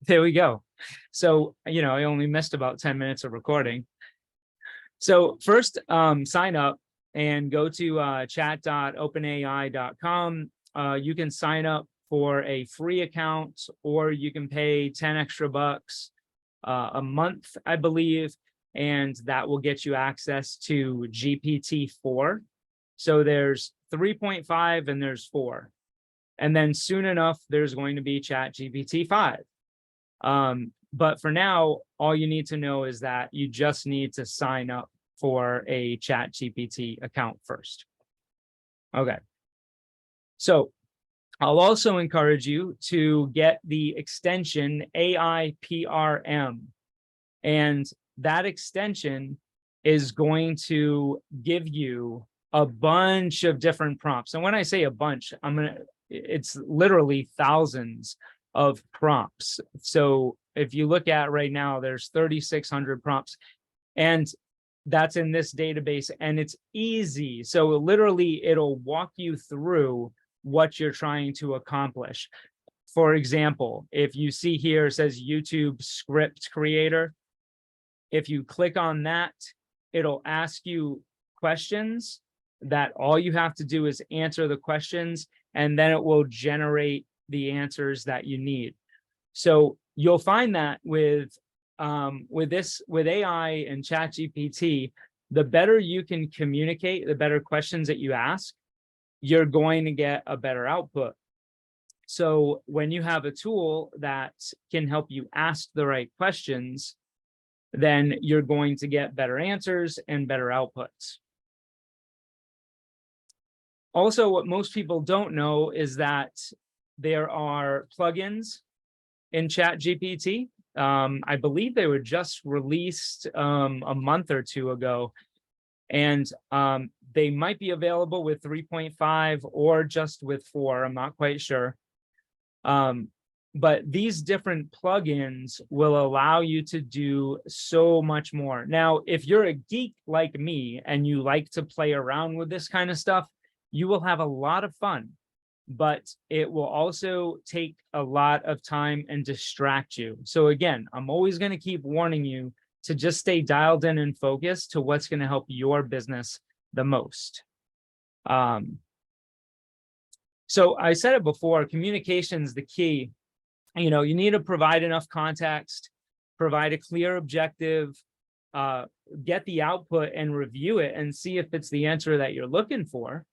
There we go. So, I only missed about 10 minutes of recording. So first, sign up and go to chat.openai.com. You can sign up for a free account, or you can pay 10 extra bucks a month, I believe, and that will get you access to GPT-4. So there's 3.5 and there's 4. And then soon enough, there's going to be ChatGPT-5. But for now, all you need to know is that you just need to sign up for a ChatGPT account first. Okay. So I'll also encourage you to get the extension AIPRM. And that extension is going to give you a bunch of different prompts. And when I say a bunch, it's literally thousands of prompts. So if you look at right now, there's 3,600 prompts, and that's in this database, and it's easy. So literally it'll walk you through what you're trying to accomplish. For example, if you see here, it says YouTube script creator. If you click on that, it'll ask you questions that all you have to do is answer the questions, and then it will generate the answers that you need. So you'll find that with AI and ChatGPT, the better you can communicate, the better questions that you ask, you're going to get a better output. So when you have a tool that can help you ask the right questions, then you're going to get better answers and better outputs. Also, what most people don't know is that there are plugins in ChatGPT. I believe they were just released a month or two ago, and they might be available with 3.5 or just with 4. I'm not quite sure. But these different plugins will allow you to do so much more. Now, if you're a geek like me and you like to play around with this kind of stuff, you will have a lot of fun, but it will also take a lot of time and distract you. So again, I'm always going to keep warning you to just stay dialed in and focused to what's going to help your business the most. So I said it before, communication is the key. You need to provide enough context, provide a clear objective, get the output and review it and see if it's the answer that you're looking for,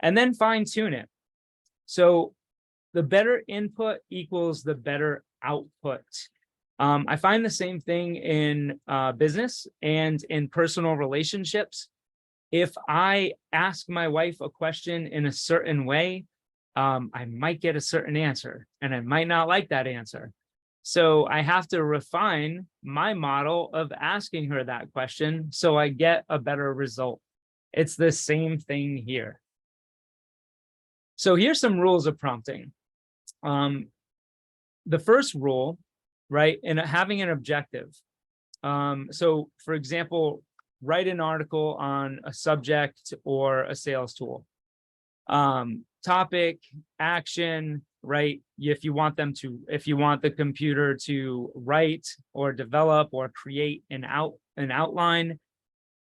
and then fine tune it. So the better input equals the better output. I find the same thing in business and in personal relationships. If I ask my wife a question in a certain way, I might get a certain answer, and I might not like that answer. So I have to refine my model of asking her that question so I get a better result. It's the same thing here. So here's some rules of prompting. The first rule, right, in having an objective. So for example, write an article on a subject or a sales tool. Topic, action, right? If you want the computer to write or develop or create an outline,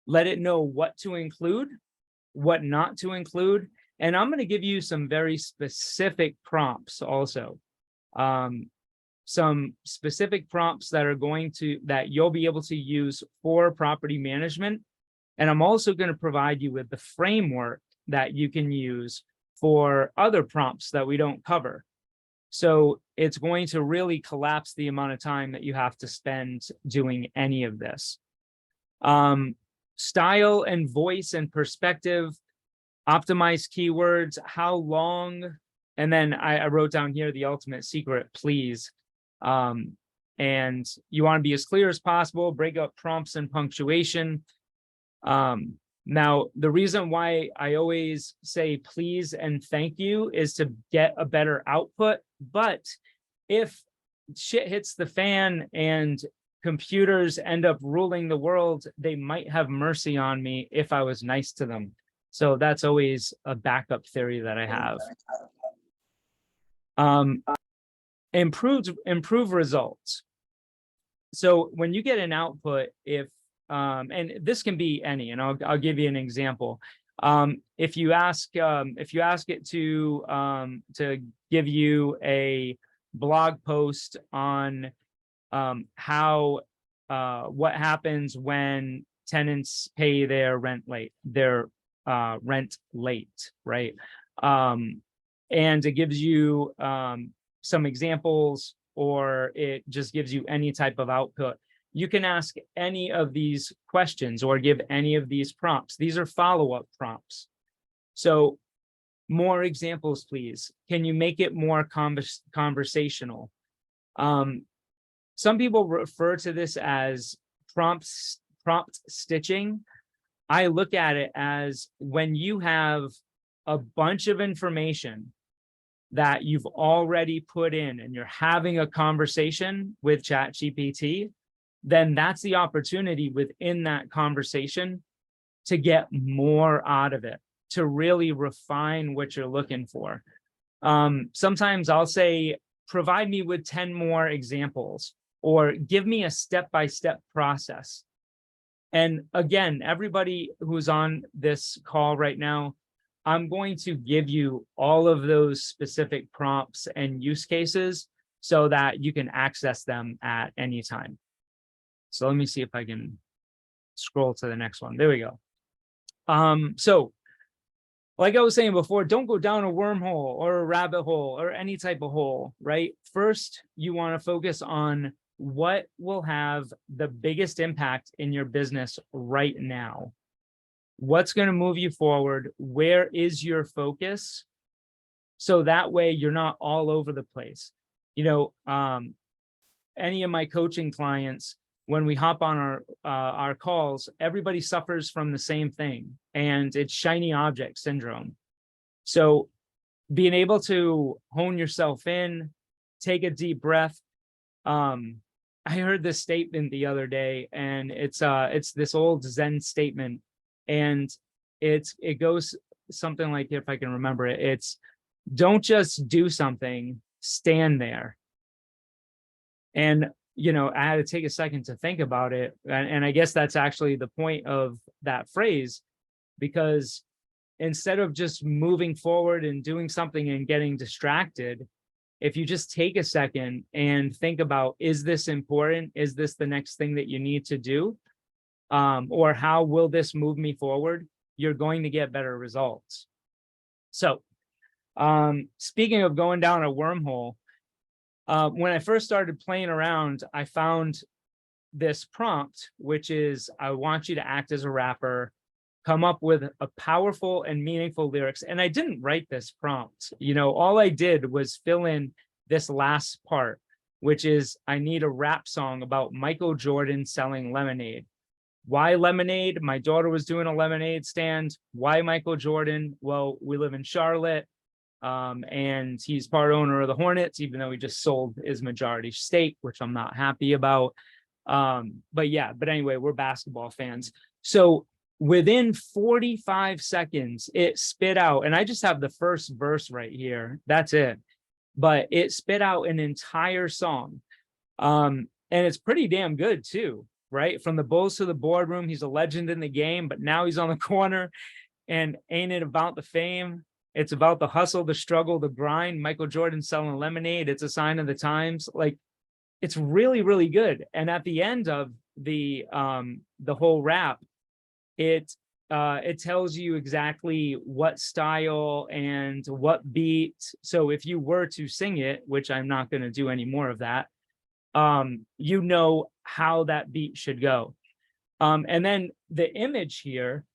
let it know what to include, what not to include. And I'm going to give you some very specific prompts also. Some specific prompts that you'll be able to use for property management. And I'm also going to provide you with the framework that you can use for other prompts that we don't cover. So it's going to really collapse the amount of time that you have to spend doing any of this. Style and voice and perspective, optimize keywords, how long, and then I wrote down here the ultimate secret, please. And you want to be as clear as possible, break up prompts and punctuation. Now, the reason why I always say please and thank you is to get a better output. But if shit hits the fan and computers end up ruling the world, they might have mercy on me if I was nice to them. So that's always a backup theory that I have. Um, improve results. So when you get an output, if and this can be any, and I'll give you an example. If you ask it to give you a blog post on how what happens when tenants pay their rent late, right? And it gives you some examples, or it just gives you any type of output. You can ask any of these questions or give any of these prompts. These are follow-up prompts. So more examples, please. Can you make it more conversational? Some people refer to this as prompt stitching. I look at it as when you have a bunch of information that you've already put in and you're having a conversation with ChatGPT, then that's the opportunity within that conversation to get more out of it, to really refine what you're looking for. Sometimes I'll say, provide me with 10 more examples, or give me a step-by-step process. And again, everybody who's on this call right now, I'm going to give you all of those specific prompts and use cases so that you can access them at any time. So let me see if I can scroll to the next one. There we go. So like I was saying before, don't go down a wormhole or a rabbit hole or any type of hole, right? First, you want to focus on what will have the biggest impact in your business right now. What's going to move you forward? Where is your focus? So that way you're not all over the place. You know, any of my coaching clients, when we hop on our calls, everybody suffers from the same thing, and it's shiny object syndrome. So being able to hone yourself in, take a deep breath. I heard this statement the other day, and it's this old Zen statement, and it goes something like, if I can remember it, it's don't just do something, stand there. And you know, I had to take a second to think about it, and I guess that's actually the point of that phrase, because instead of just moving forward and doing something and getting distracted, if you just take a second and think about, is this important? Is this the next thing that you need to do? Or how will this move me forward? You're going to get better results. So speaking of going down a wormhole, when I first started playing around, I found this prompt, which is, I want you to act as a rapper, come up with a powerful and meaningful lyrics. And I didn't write this prompt. You know, all I did was fill in this last part, which is, I need a rap song about Michael Jordan selling lemonade. Why lemonade? My daughter was doing a lemonade stand. Why Michael Jordan? Well, we live in Charlotte. And he's part owner of the Hornets, even though he just sold his majority stake, which I'm not happy about. But anyway, we're basketball fans. So within 45 seconds, it spit out, and I just have the first verse right here. That's it. But it spit out an entire song. And it's pretty damn good too, right? From the Bulls to the boardroom, he's a legend in the game, but now he's on the corner, and ain't it about the fame? It's about the hustle, the struggle, the grind. Michael Jordan selling lemonade. It's a sign of the times. Like, it's really, really good. And at the end of the whole rap, it tells you exactly what style and what beat. So if you were to sing it, which I'm not going to do any more of that, you know how that beat should go. And then the image here,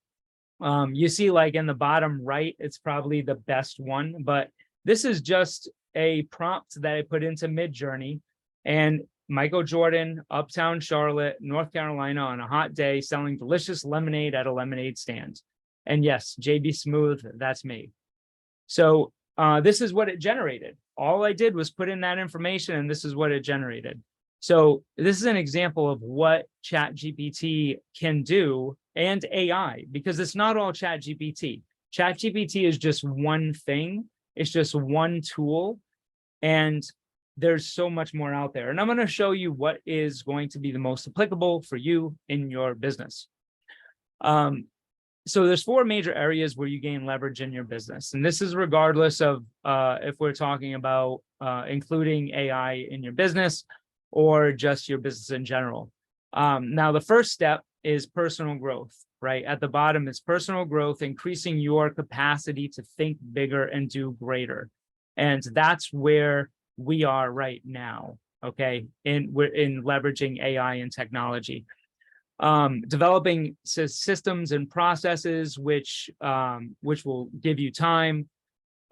you see, like in the bottom right, it's probably the best one, but this is just a prompt that I put into Midjourney, and Michael Jordan, Uptown Charlotte, North Carolina, on a hot day, selling delicious lemonade at a lemonade stand. And yes, JB Smooth, that's me. So this is what it generated. All I did was put in that information, and this is what it generated. So this is an example of what ChatGPT can do, and AI, because it's not all ChatGPT. ChatGPT is just one thing. It's just one tool. And there's so much more out there. And I'm going to show you what is going to be the most applicable for you in your business. So there's 4 major areas where you gain leverage in your business. And this is regardless of if we're talking about including AI in your business or just your business in general. Now, the first step is personal growth, right? At the bottom is personal growth, increasing your capacity to think bigger and do greater. And that's where we are right now, okay? We're in leveraging AI and technology. Developing systems and processes which will give you time.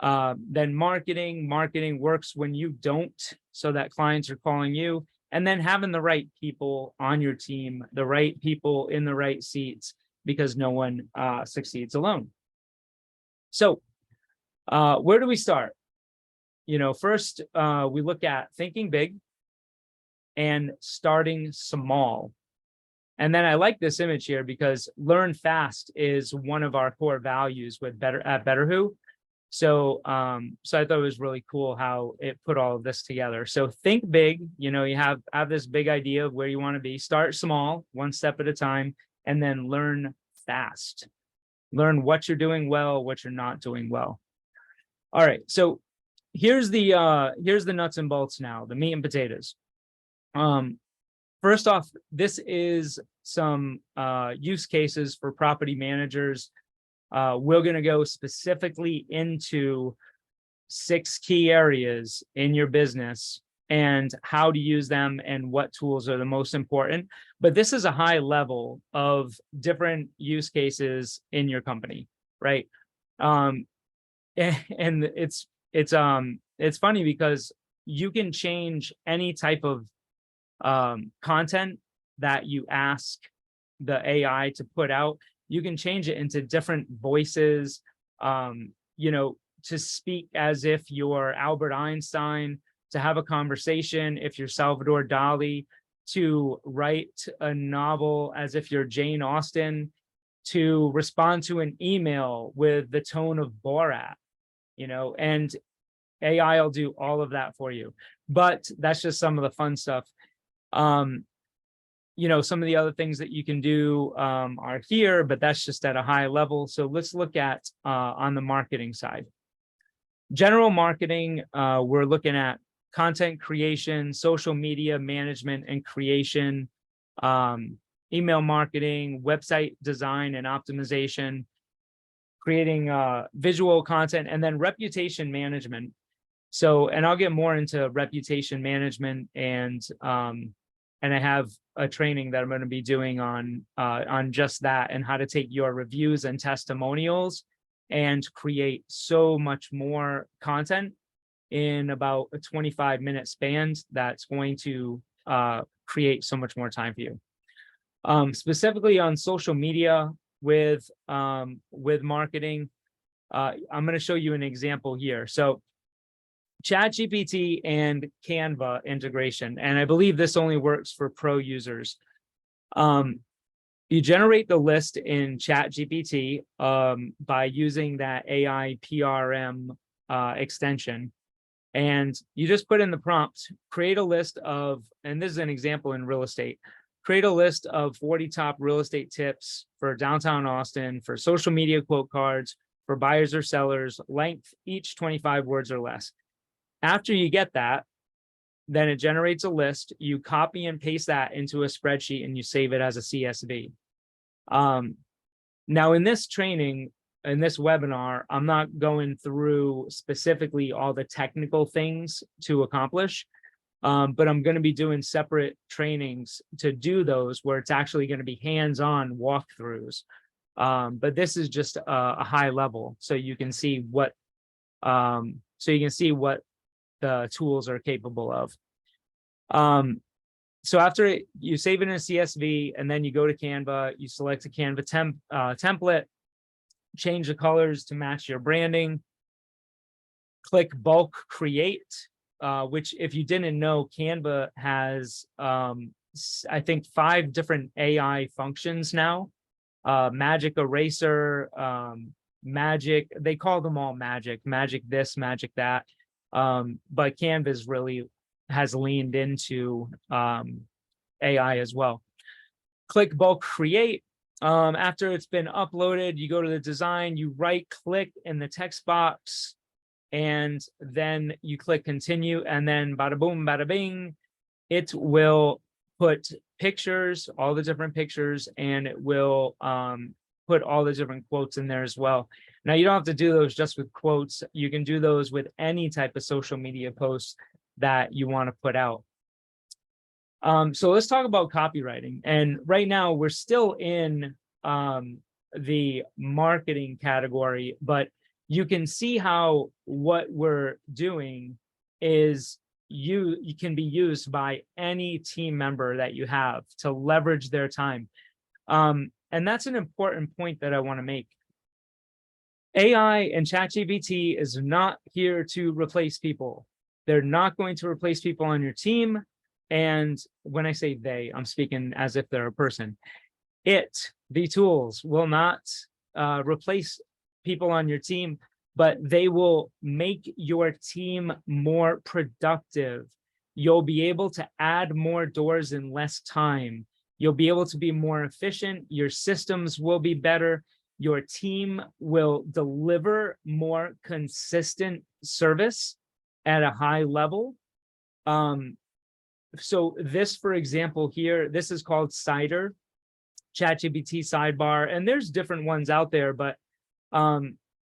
Then marketing works when you don't, so that clients are calling you. And then having the right people on your team, the right people in the right seats, because no one succeeds alone. So where do we start? First we look at thinking big and starting small. And then I like this image here because learn fast is one of our core values with BetterWho. So I thought it was really cool how it put all of this together. So think big, you have this big idea of where you want to be. Start small, one step at a time, and then learn fast. Learn what you're doing well, what you're not doing well. All right, so here's the nuts and bolts now, the meat and potatoes. First off, this is some use cases for property managers. We're going to go specifically into 6 key areas in your business and how to use them and what tools are the most important. But this is a high level of different use cases in your company, right? And it's funny because you can change any type of content that you ask the AI to put out. You can change it into different voices, to speak as if you're Albert Einstein, to have a conversation if you're Salvador Dali, to write a novel as if you're Jane Austen, to respond to an email with the tone of Borat, and AI will do all of that for you. But that's just some of the fun stuff. Some of the other things that you can do are here, but that's just at a high level. So let's look at on the marketing side. General marketing, we're looking at content creation, social media management and creation, email marketing, website design and optimization, creating visual content, and then reputation management. So, and I'll get more into reputation management, and I have a training that I'm going to be doing on just that, and how to take your reviews and testimonials and create so much more content in about a 25-minute span that's going to create so much more time for you. Specifically on social media with marketing, I'm going to show you an example here. So ChatGPT and Canva integration, and I believe this only works for pro users. You generate the list in ChatGPT by using that AI PRM extension, and you just put in the prompt, create a list of, and this is an example in real estate, create a list of 40 top real estate tips for downtown Austin, for social media quote cards, for buyers or sellers, length each 25 words or less. After you get that, then it generates a list. You copy and paste that into a spreadsheet and you save it as a CSV. Now in this training, in this webinar, I'm not going through specifically all the technical things to accomplish, but I'm going to be doing separate trainings to do those where it's actually going to be hands-on walkthroughs. But this is just a high level, so you can see what the tools are capable of. So after you save it in a CSV, and then you go to Canva, you select a Canva template, change the colors to match your branding, click bulk create, which, if you didn't know, Canva has, I think, 5 different AI functions now. Magic eraser, magic, they call them all magic this, magic that. But Canvas really has leaned into AI as well. Click bulk create. After it's been uploaded, you go to the design, you right click in the text box, and then you click continue, and then bada boom, bada bing, it will put pictures, all the different pictures, and it will put all the different quotes in there as well. Now, you don't have to do those just with quotes. You can do those with any type of social media posts that you want to put out. So let's talk about copywriting. And right now we're still in the marketing category, but you can see how what we're doing is you can be used by any team member that you have to leverage their time. And that's an important point that I want to make. AI and ChatGPT is not here to replace people. They're not going to replace people on your team. And when I say they, I'm speaking as if they're a person. The tools will not replace people on your team, but they will make your team more productive. You'll be able to add more doors in less time. You'll be able to be more efficient. Your systems will be better. Your team will deliver more consistent service at a high level. So this, for example, here, this is called Cider, ChatGPT sidebar, and there's different ones out there, but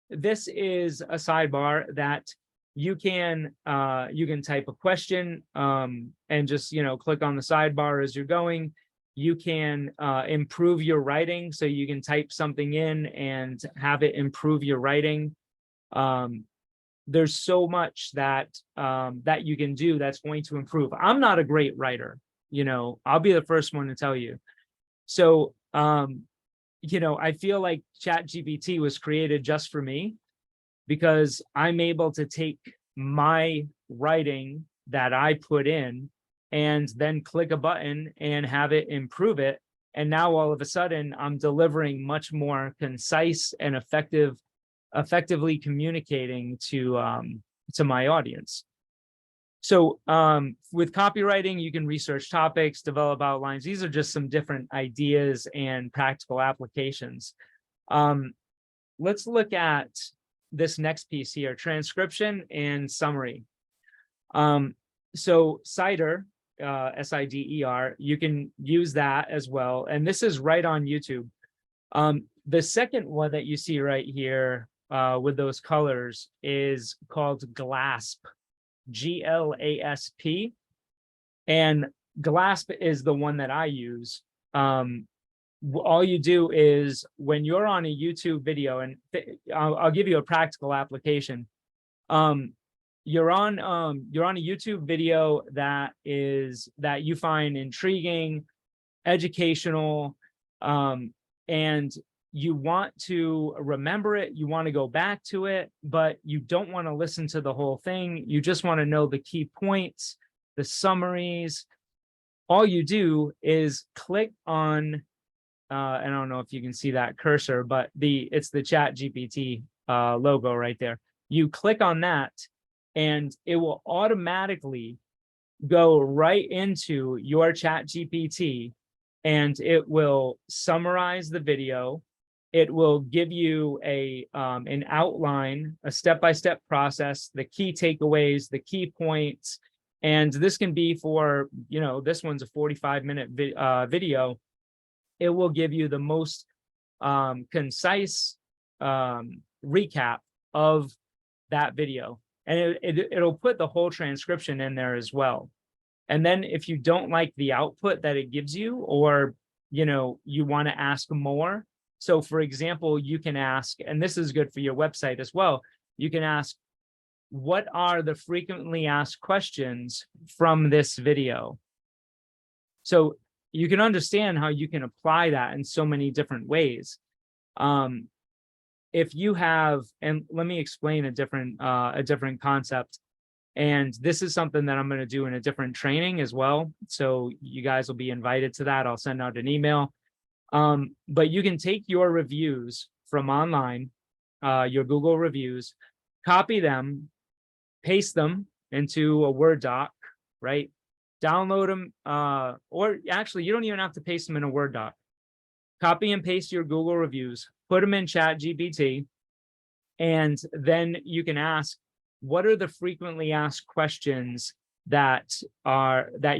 this is a sidebar that you can type a question and just click on the sidebar as you're going. You can improve your writing, so you can type something in and have it improve your writing. There's so much that that you can do that's going to improve. I'm not a great writer, I'll be the first one to tell you. So I feel like ChatGPT was created just for me, because I'm able to take my writing that I put in and then click a button and have it improve it. And now all of a sudden I'm delivering much more concise and effectively communicating to my audience. So with copywriting, you can research topics, develop outlines. These are just some different ideas and practical applications. Let's look at this next piece here, transcription and summary. So Cider, SIDER, you can use that as well. And this is right on YouTube. The second one that you see right here with those colors is called GLASP, GLASP. And GLASP is the one that I use. All you do is when you're on a YouTube video, and I'll give you a practical application. You're on a YouTube video that you find intriguing, educational, and you want to remember it, you want to go back to it, but you don't want to listen to the whole thing. You just want to know the key points, the summaries. All you do is click on, I don't know if you can see that cursor, but it's the ChatGPT logo right there. You click on that, and it will automatically go right into your ChatGPT, and it will summarize the video. It will give you an outline, a step-by-step process, the key takeaways, the key points. And this can be for, this one's a 45-minute video. It will give you the most concise recap of that video. And it'll put the whole transcription in there as well. And then if you don't like the output that it gives you, or, you want to ask more. So for example, you can ask, and this is good for your website as well, you can ask, what are the frequently asked questions from this video? So you can understand how you can apply that in so many different ways. If you have, and let me explain a different concept. And this is something that I'm going to do in a different training as well. So you guys will be invited to that. I'll send out an email. But you can take your reviews from online, your Google reviews, copy them, paste them into a Word doc, right? Download them, or actually, you don't even have to paste them in a Word doc. Copy and paste your Google reviews, put them in ChatGPT, and then you can ask, what are the frequently asked questions that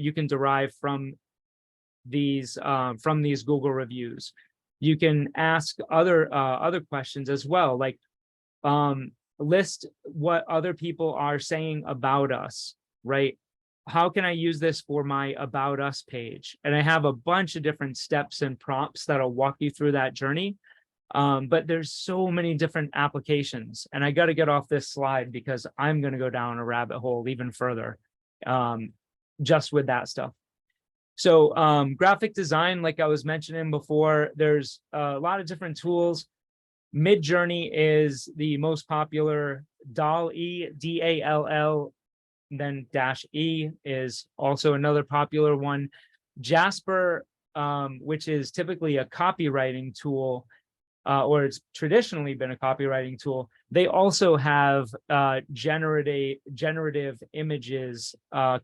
you can derive from these Google reviews? You can ask other questions as well, like list what other people are saying about us, right? How can I use this for my About Us page? And I have a bunch of different steps and prompts that'll walk you through that journey. But there's so many different applications, and I got to get off this slide because I'm going to go down a rabbit hole even further, just with that stuff. So graphic design, like I was mentioning before, there's a lot of different tools. Midjourney is the most popular. DALL-E, DALL, then -E is also another popular one. Jasper, which is typically a copywriting tool, or it's traditionally been a copywriting tool. They also have generative images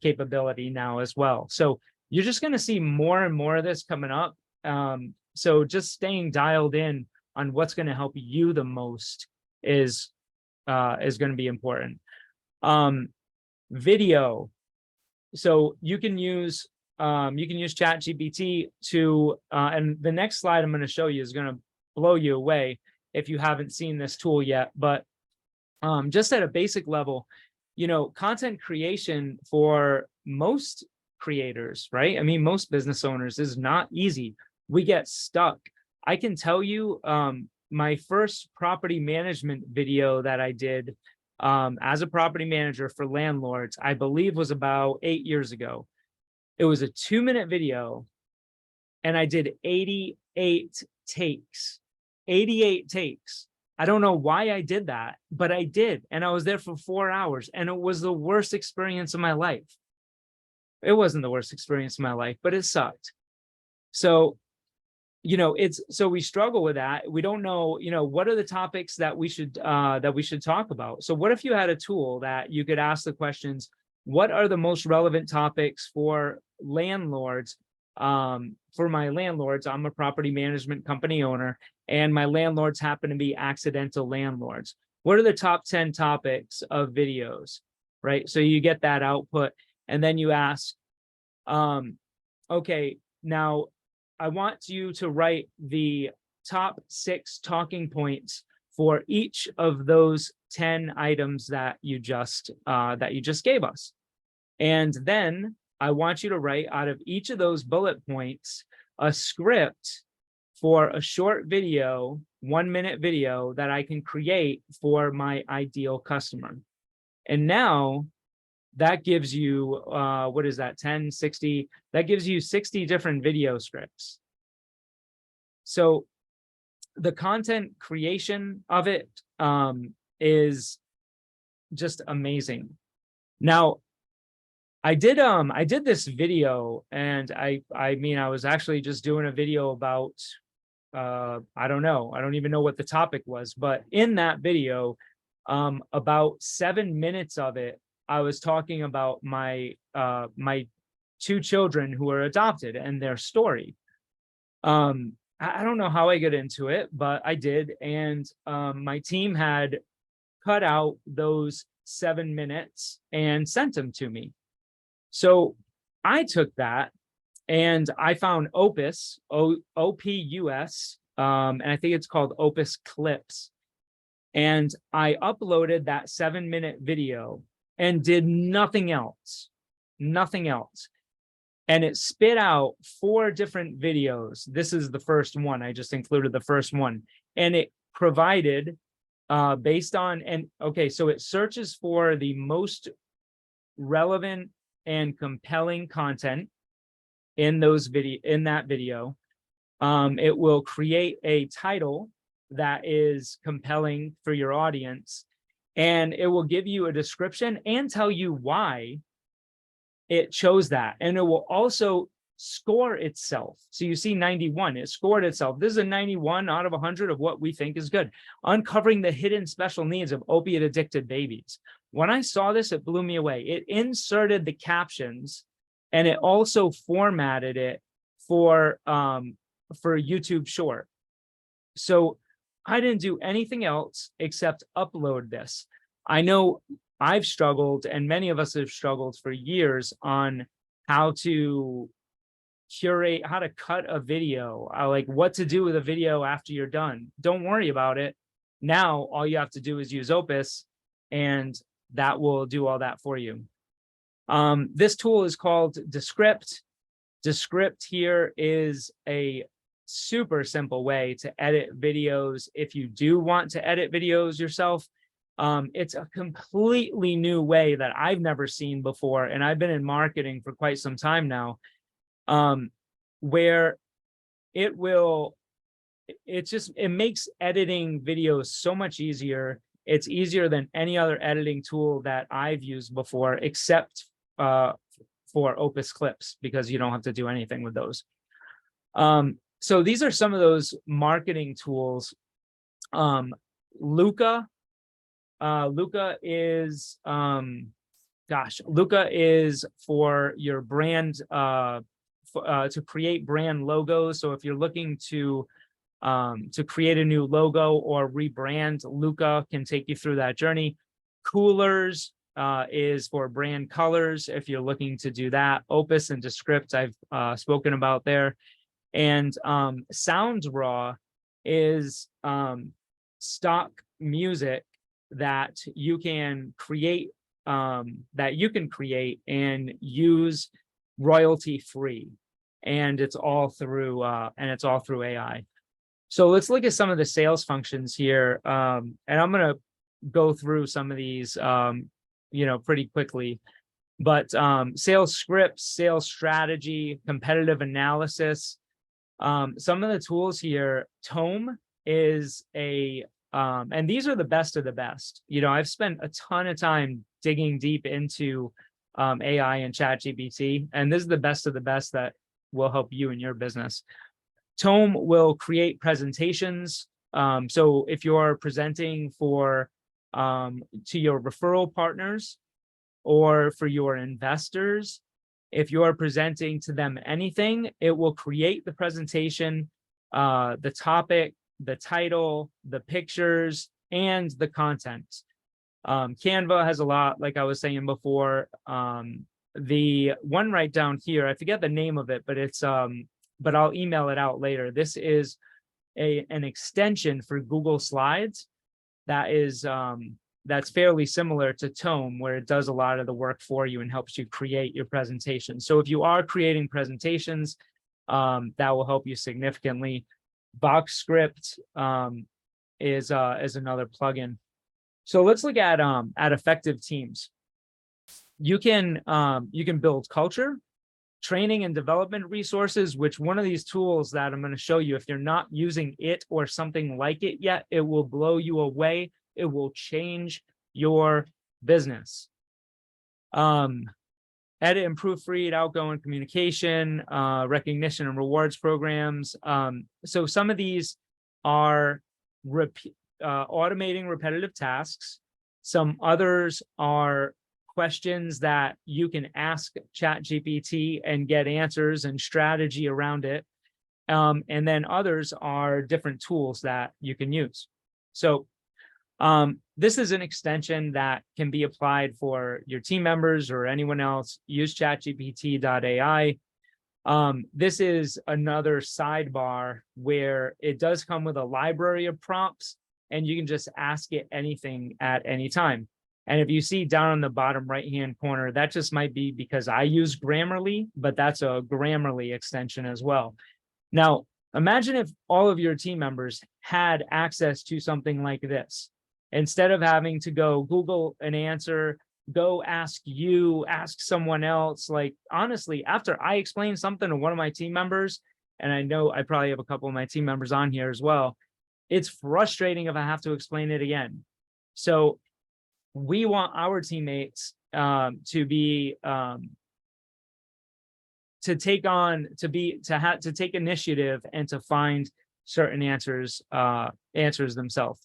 capability now as well. So you're just going to see more and more of this coming up. So just staying dialed in on what's going to help you the most is going to be important. Video. So you can use ChatGPT to, and the next slide I'm going to show you is going to blow you away if you haven't seen this tool yet. But just at a basic level, content creation for most creators, right? I mean, most business owners is not easy. We get stuck. I can tell you, my first property management video that I did as a property manager for landlords, I believe was about 8 years ago. It was a 2-minute video, and I did 88 takes. 88 takes. I don't know why I did that, but I did. And I was there for 4 hours, and it was the worst experience of my life. It wasn't the worst experience of my life, but it sucked. So, so we struggle with that. We don't know, what are the topics that we should talk about? So what if you had a tool that you could ask the questions, what are the most relevant topics for landlords? For my landlords, I'm a property management company owner, and my landlords happen to be accidental landlords. What are the top 10 topics of videos, right? So you get that output, and then you ask, okay, now I want you to write the top 6 talking points for each of those 10 items that you just gave us. And then I want you to write out of each of those bullet points a script for a short video, 1-minute video that I can create for my ideal customer. And now that gives you, what is that, 10, 60? That gives you 60 different video scripts. So the content creation of it is just amazing. Now, I did this video, and I mean, I was actually just doing a video about, I don't know, I don't even know what the topic was, but in that video, about 7 minutes of it, I was talking about my 2 children who are adopted and their story. I don't know how I got into it, but I did. And my team had cut out those 7 minutes and sent them to me. So I took that and I found Opus, OPUS, and I think it's called Opus Clips. And I uploaded that 7-minute video and did nothing else. And it spit out 4 different videos. This is the first one. I just included the first one. And it provided, based on, and okay, so it searches for the most relevant and compelling content in that video. It will create a title that is compelling for your audience, and it will give you a description and tell you why it chose that. And it will also score itself. So you see 91, it scored itself. This is a 91 out of 100 of what we think is good. Uncovering the hidden special needs of opiate addicted babies. When I saw this, it blew me away. It inserted the captions, and it also formatted it for YouTube Short. So I didn't do anything else except upload this. I know I've struggled, and many of us have struggled for years on how to curate, how to cut a video, like what to do with a video after you're done. Don't worry about it. Now, all you have to do is use Opus, and that will do all that for you. This tool is called Descript. Descript here is a super simple way to edit videos if you do want to edit videos yourself. It's a completely new way that I've never seen before, and I've been in marketing for quite some time now, where it makes editing videos so much easier. It's easier than any other editing tool that I've used before, except for Opus Clips, because you don't have to do anything with those. So these are some of those marketing tools. Luca is Luca is for your brand, to create brand logos. So if you're looking to create a new logo or rebrand, Luca can take you through that journey. Coolers is for brand colors if you're looking to do that. Opus and Descript I've spoken about there. And SoundRaw is stock music that you can create and use royalty free, and it's all through AI. So let's look at some of the sales functions here, and I'm going to go through some of these pretty quickly. But sales scripts, sales strategy, competitive analysis. Some of the tools here, Tome is and these are the best of the best. I've spent a ton of time digging deep into AI and ChatGPT, and this is the best of the best that will help you in your business. Tome will create presentations. So if you're presenting to your referral partners or for your investors, if you're presenting to them anything, it will create the presentation, the topic, the title, the pictures, and the content. Canva has a lot, like I was saying before. The one right down here, I forget the name of it, but it's but I'll email it out later. This is an extension for Google Slides that is that's fairly similar to Tome, where it does a lot of the work for you and helps you create your presentation. So if you are creating presentations, that will help you significantly. BoxScript is another plugin. So let's look at effective teams. You can build culture, training and development resources, which one of these tools that I'm going to show you, if you're not using it or something like it yet, it will blow you away. It will change your business. Edit and proofread, outgoing communication, recognition and rewards programs. So some of these are automating repetitive tasks. Some others are questions that you can ask ChatGPT and get answers and strategy around it. And then others are different tools that you can use. So this is an extension that can be applied for your team members or anyone else. Use ChatGPT.ai. This is another sidebar where it does come with a library of prompts, and you can just ask it anything at any time. And if you see down on the bottom right-hand corner, that just might be because I use Grammarly, but that's a Grammarly extension as well. Now, imagine if all of your team members had access to something like this. Instead of having to go Google an answer, go ask someone else. Like, honestly, after I explain something to one of my team members, and I know I probably have a couple of my team members on here as well, it's frustrating if I have to explain it again. So we want our teammates to be take initiative and to find certain answers themselves.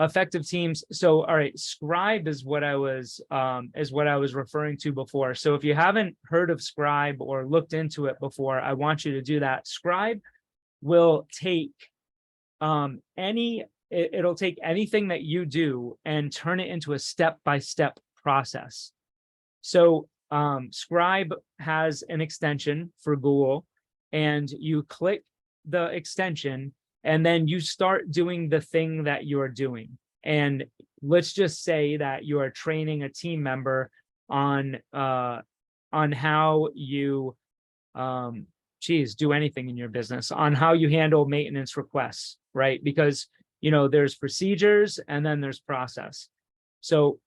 Effective teams. So, all right, Scribe is what I was referring to before. So if you haven't heard of Scribe or looked into it before, I want you to do that. Scribe will take it'll take anything that you do and turn it into a step-by-step process. So Scribe has an extension for Google, and you click the extension and then you start doing the thing that you are doing. And let's just say that you are training a team member on how you do anything in your business, on how you handle maintenance requests, right? Because there's procedures and then there's process. So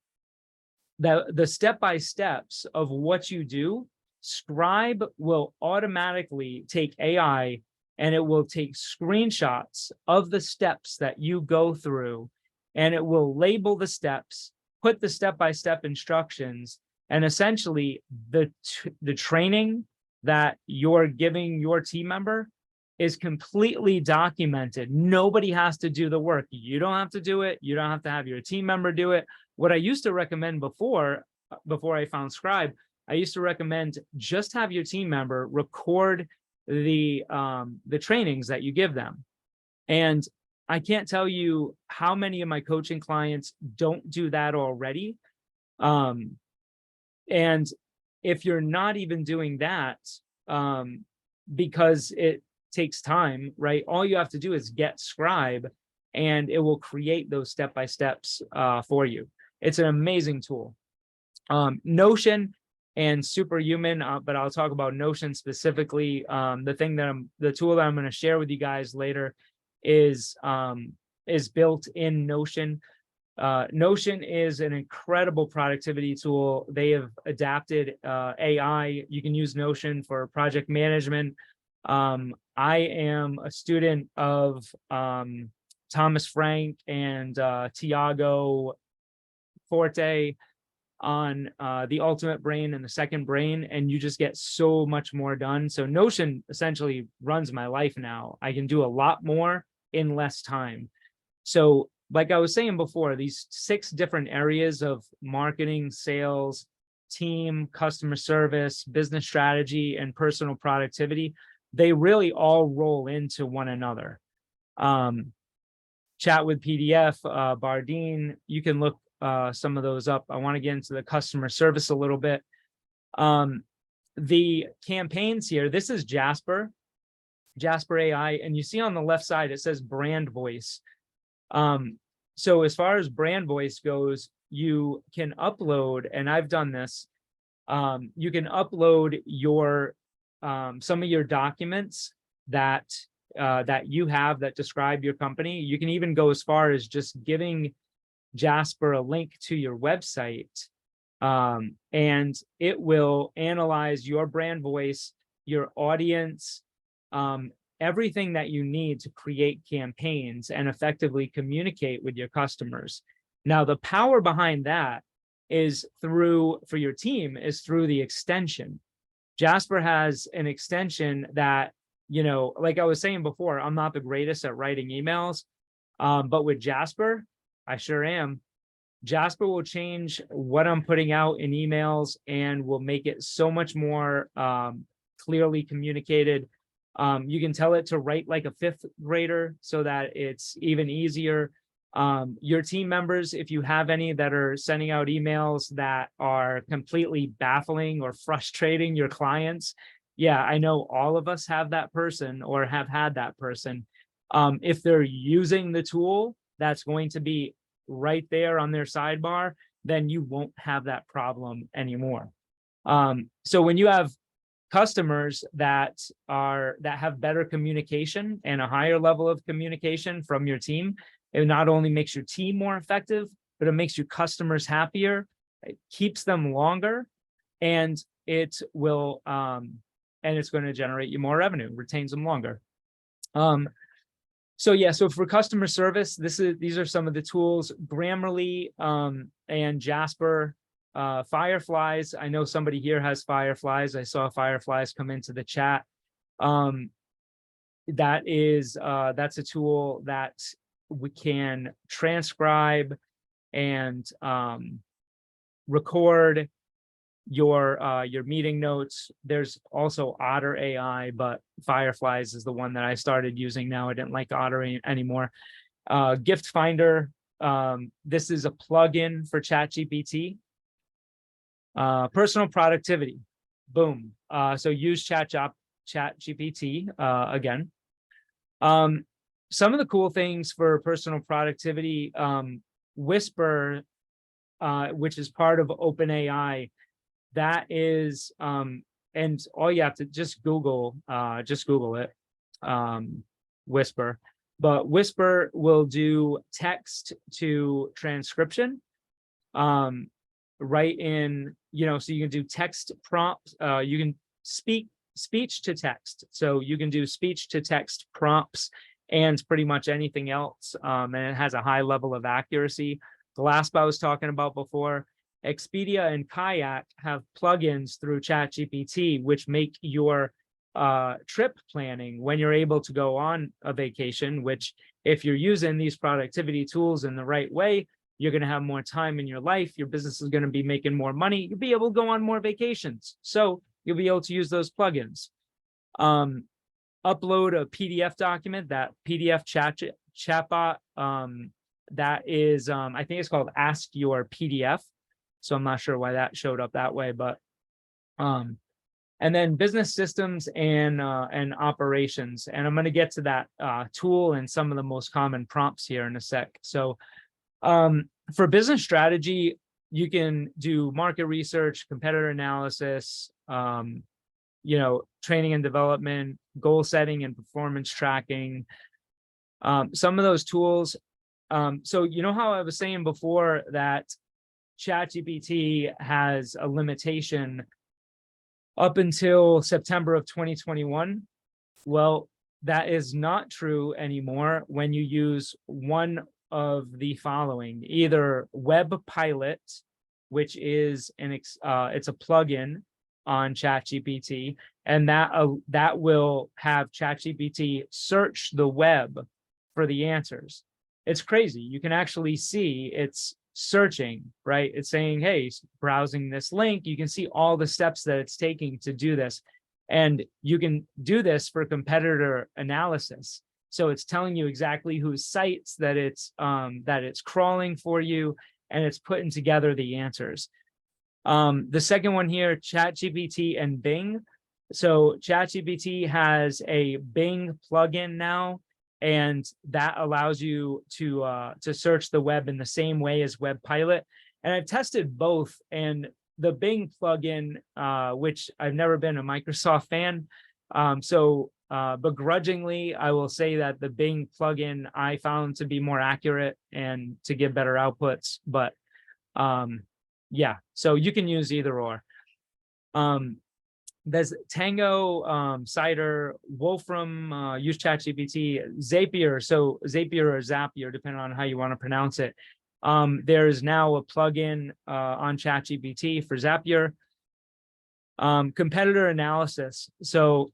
the step-by-steps of what you do, Scribe will automatically take AI and it will take screenshots of the steps that you go through, and it will label the steps, put the step-by-step instructions, and essentially the training that you're giving your team member is completely documented. Nobody has to do the work. You don't have to do it. You don't have to have your team member do it. What I used to recommend before I found Scribe, I used to recommend just have your team member record the trainings that you give them. And I can't tell you how many of my coaching clients don't do that already. And if you're not even doing that, because it takes time, right? All you have to do is get Scribe and it will create those step-by-steps for you. It's an amazing tool. Notion and Superhuman, but I'll talk about Notion specifically. The tool that I'm going to share with you guys later is built in Notion. Notion is an incredible productivity tool. They have adapted AI. You can use Notion for project management. I am a student of Thomas Frank and Tiago Forte on the ultimate brain and the second brain, and you just get so much more done. So Notion essentially runs my life now. I can do a lot more in less time. So like I was saying before, these 6 different areas of marketing, sales, team, customer service, business strategy, and personal productivity, they really all roll into one another. Chat with PDF, Bardeen, you can look some of those up. I want to get into the customer service a little bit. The campaigns here, this is Jasper AI, and you see on the left side, it says brand voice. So as far as brand voice goes, you can upload, and I've done this, you can upload your some of your documents that you have that describe your company. You can even go as far as just giving Jasper a link to your website, and it will analyze your brand voice, your audience, everything that you need to create campaigns and effectively communicate with your customers. Now, the power behind that is for your team is through the extension. Jasper has an extension that, like I was saying before, I'm not the greatest at writing emails, but with Jasper, I sure am. Jasper will change what I'm putting out in emails and will make it so much more clearly communicated. You can tell it to write like a 5th grader so that it's even easier. Your team members, if you have any that are sending out emails that are completely baffling or frustrating your clients, yeah, I know all of us have that person or have had that person. If they're using the tool that's going to be right there on their sidebar, then you won't have that problem anymore. So when you have customers that have better communication and a higher level of communication from your team, it not only makes your team more effective, but it makes your customers happier, it keeps them longer, and it will and it's going to generate you more revenue, retains them longer. So for customer service, these are some of the tools. Grammarly and Jasper Fireflies. I know somebody here has Fireflies. I saw Fireflies come into the chat. That's a tool that we can transcribe and record your meeting notes. There's also Otter AI, but Fireflies is the one that I started using now. I didn't like Otter anymore. Gift Finder. This is a plugin for ChatGPT. Personal productivity. Boom. So use ChatGPT again. Some of the cool things for personal productivity, Whisper, which is part of OpenAI, that is, and all you have to just Google it, Whisper. But Whisper will do text to transcription, right in, so you can do text prompts, you can speech to text. So you can do speech to text prompts and pretty much anything else. And it has a high level of accuracy. The last I was talking about before, Expedia and Kayak have plugins through ChatGPT, which make your trip planning when you're able to go on a vacation, which if you're using these productivity tools in the right way, you're going to have more time in your life. Your business is going to be making more money. You'll be able to go on more vacations. So you'll be able to use those plugins. Upload a PDF document, that PDF chatbot, that is, I think it's called Ask Your PDF. So I'm not sure why that showed up that way, but, and then business systems and operations. And I'm going to get to that tool and some of the most common prompts here in a sec. So for business strategy, you can do market research, competitor analysis, training and development, goal setting and performance tracking. Some of those tools. So how I was saying before that ChatGPT has a limitation up until September of 2021. Well, that is not true anymore when you use one of the following: either Web Pilot, which is it's a plugin on ChatGPT, and that will have ChatGPT search the web for the answers. It's crazy. You can actually see it's searching, right? It's saying, hey, browsing this link. You can see all the steps that it's taking to do this. And you can do this for competitor analysis. So it's telling you exactly whose sites that it's crawling for you, and it's putting together the answers. The second one here, ChatGPT and Bing. So ChatGPT has a Bing plugin now, and that allows you to search the web in the same way as Web Pilot. And I've tested both, and the Bing plugin, which I've never been a Microsoft fan, so begrudgingly, I will say that the Bing plugin I found to be more accurate and to give better outputs. But yeah, so you can use either or. There's Tango, Cider, Wolfram, use ChatGPT, Zapier. So Zapier or Zapier, depending on how you want to pronounce it. There's now a plugin on ChatGPT for Zapier. Competitor analysis. So,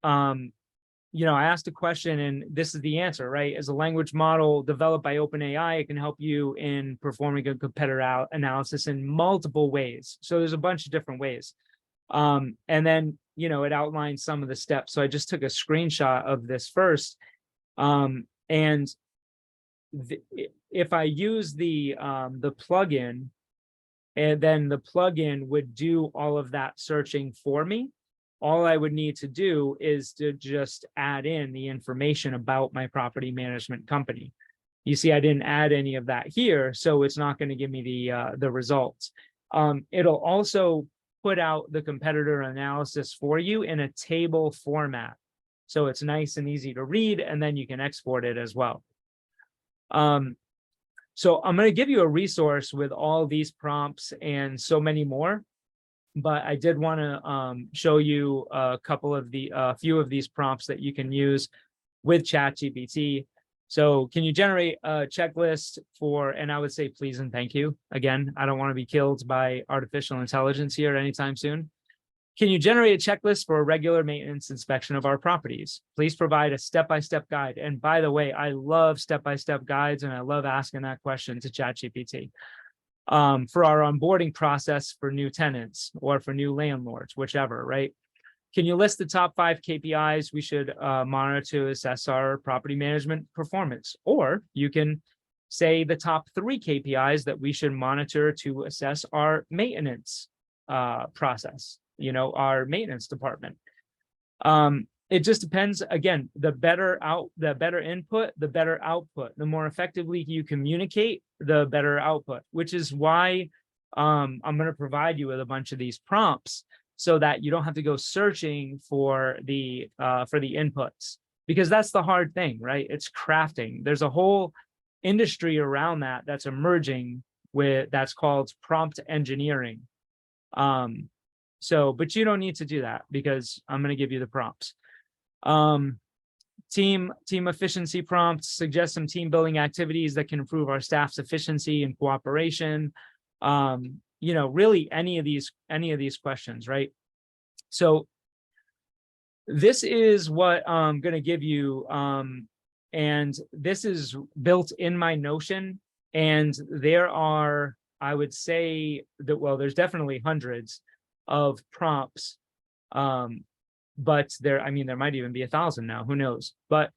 I asked a question and this is the answer, right? As a language model developed by OpenAI, it can help you in performing a competitor analysis in multiple ways. So there's a bunch of different ways. And then, it outlines some of the steps. So I just took a screenshot of this first. And if I use the plugin, and then the plugin would do all of that searching for me. All I would need to do is to just add in the information about my property management company. You see, I didn't add any of that here, so it's not going to give me the results. It'll also put out the competitor analysis for you in a table format. So it's nice and easy to read, and then you can export it as well. So I'm going to give you a resource with all these prompts and so many more, but I did want to show you a few of these prompts that you can use with ChatGPT. So can you generate a checklist for, and I would say please and thank you. Again, I don't want to be killed by artificial intelligence here anytime soon. Can you generate a checklist for a regular maintenance inspection of our properties? Please provide a step-by-step guide. And by the way, I love step-by-step guides, and I love asking that question to ChatGPT. For our onboarding process for new tenants or for new landlords, whichever, right? Can you list the top 5 KPIs we should monitor to assess our property management performance? Or you can say the top 3 KPIs that we should monitor to assess our maintenance process, our maintenance department. It just depends. Again, the better input, the better output. The more effectively you communicate, the better output, which is why I'm going to provide you with a bunch of these prompts so that you don't have to go searching for the inputs, because that's the hard thing, right? It's crafting. There's a whole industry around that's emerging that's called prompt engineering. But you don't need to do that because I'm going to give you the prompts. Team efficiency prompts suggest some team building activities that can improve our staff's efficiency and cooperation. Really any of these questions, right? So this is what I'm going to give you. And this is built in my Notion. And there are, I would say that, well, there's definitely hundreds of prompts. But there might even be 1,000 now, who knows? But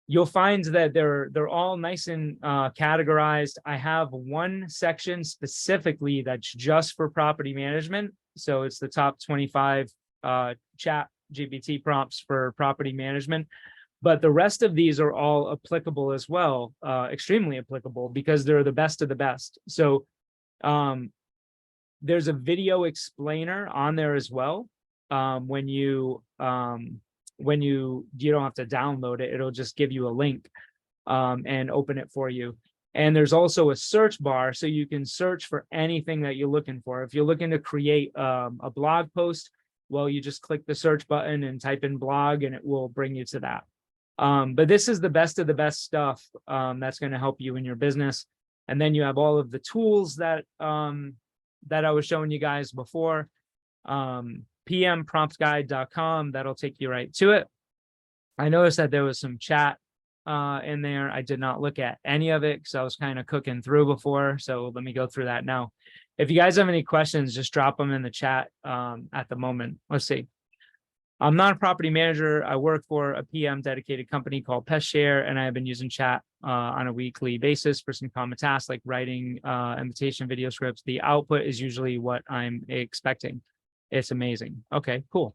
you'll find that they're all nice and categorized. I have one section specifically that's just for property management. So it's the top 25 ChatGPT prompts for property management. But the rest of these are all applicable as well, extremely applicable, because they're the best of the best. So there's a video explainer on there as well. When you don't have to download it, it'll just give you a link and open it for you. And there's also a search bar, so you can search for anything that you're looking for. If you're looking to create a blog post, well, you just click the search button and type in blog, and it will bring you to that. But this is the best of the best stuff that's going to help you in your business. And then you have all of the tools that I was showing you guys before. pmpromptguide.com, that'll take you right to it. I noticed that there was some chat in there. I did not look at any of it because I was kind of cooking through before. So let me go through that now. If you guys have any questions, just drop them in the chat at the moment. Let's see. I'm not a property manager. I work for a PM dedicated company called PestShare, and I've been using chat on a weekly basis for some common tasks like writing invitation video scripts. The output is usually what I'm expecting. It's amazing. Okay, cool.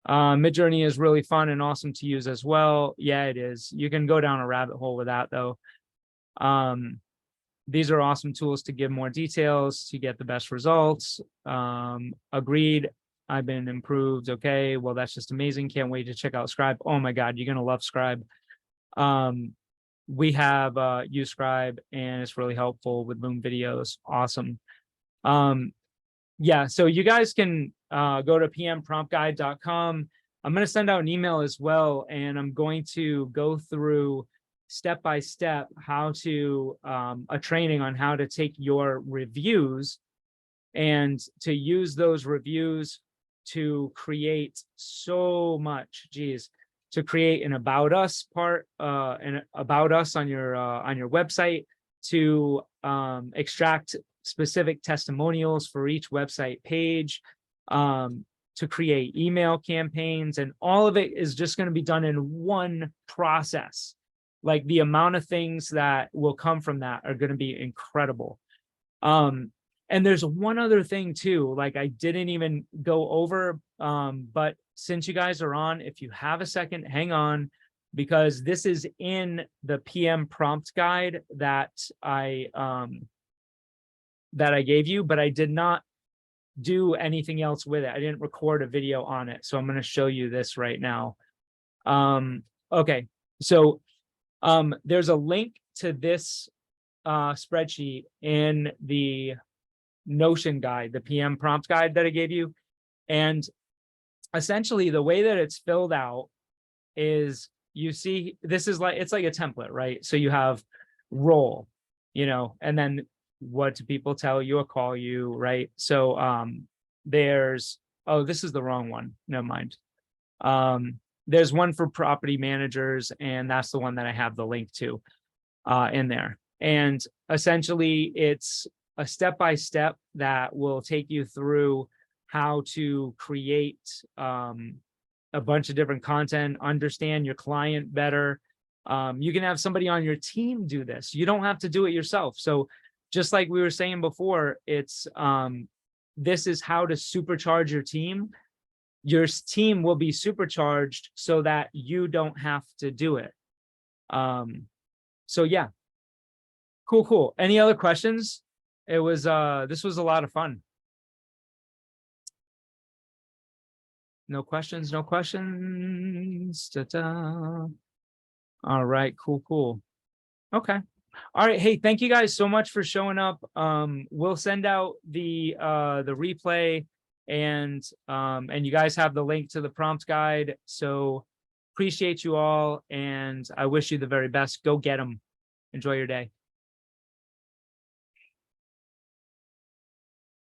Midjourney is really fun and awesome to use as well. Yeah, it is. You can go down a rabbit hole with that though. These are awesome tools to give more details to get the best results. Agreed. I've been improved. Okay, well, that's just amazing. Can't wait to check out Scribe. Oh my God, you're gonna love Scribe. We have used Scribe, and it's really helpful with Loom videos. Awesome. Yeah, so you guys can go to pmpromptguide.com. I'm going to send out an email as well, and I'm going to go through step by step how to a training on how to take your reviews and to use those reviews to create so much, to create an about us part, an about us on your website, to extract specific testimonials for each website page, to create email campaigns, and all of it is just going to be done in one process. Like the amount of things that will come from that are going to be incredible. And there's one other thing too, like I didn't even go over, but since you guys are on, if you have a second, hang on, because this is in the PM prompt guide that I gave you, but I did not do anything else with it. I didn't record a video on it. So I'm going to show you this right now. Okay, so there's a link to this spreadsheet in the Notion guide, the PM prompt guide that I gave you. And essentially the way that it's filled out is you see, this is like, it's like a template, right? So you have role, and then what do people tell you or call you, right? So there's, oh, this is the wrong one. Never mind. There's one for property managers, and that's the one that I have the link to in there. And essentially, it's a step-by-step that will take you through how to create a bunch of different content, understand your client better. You can have somebody on your team do this. You don't have to do it yourself. So just like we were saying before, it's this is how to supercharge your team. Your team will be supercharged so that you don't have to do it. So yeah, cool. Any other questions? It was this was a lot of fun. No questions, no questions. Ta-ta. All right, cool. Okay. All right. Hey, thank you guys so much for showing up. We'll send out the replay, and you guys have the link to the prompt guide. So appreciate you all, and I wish you the very best. Go get them. Enjoy your day.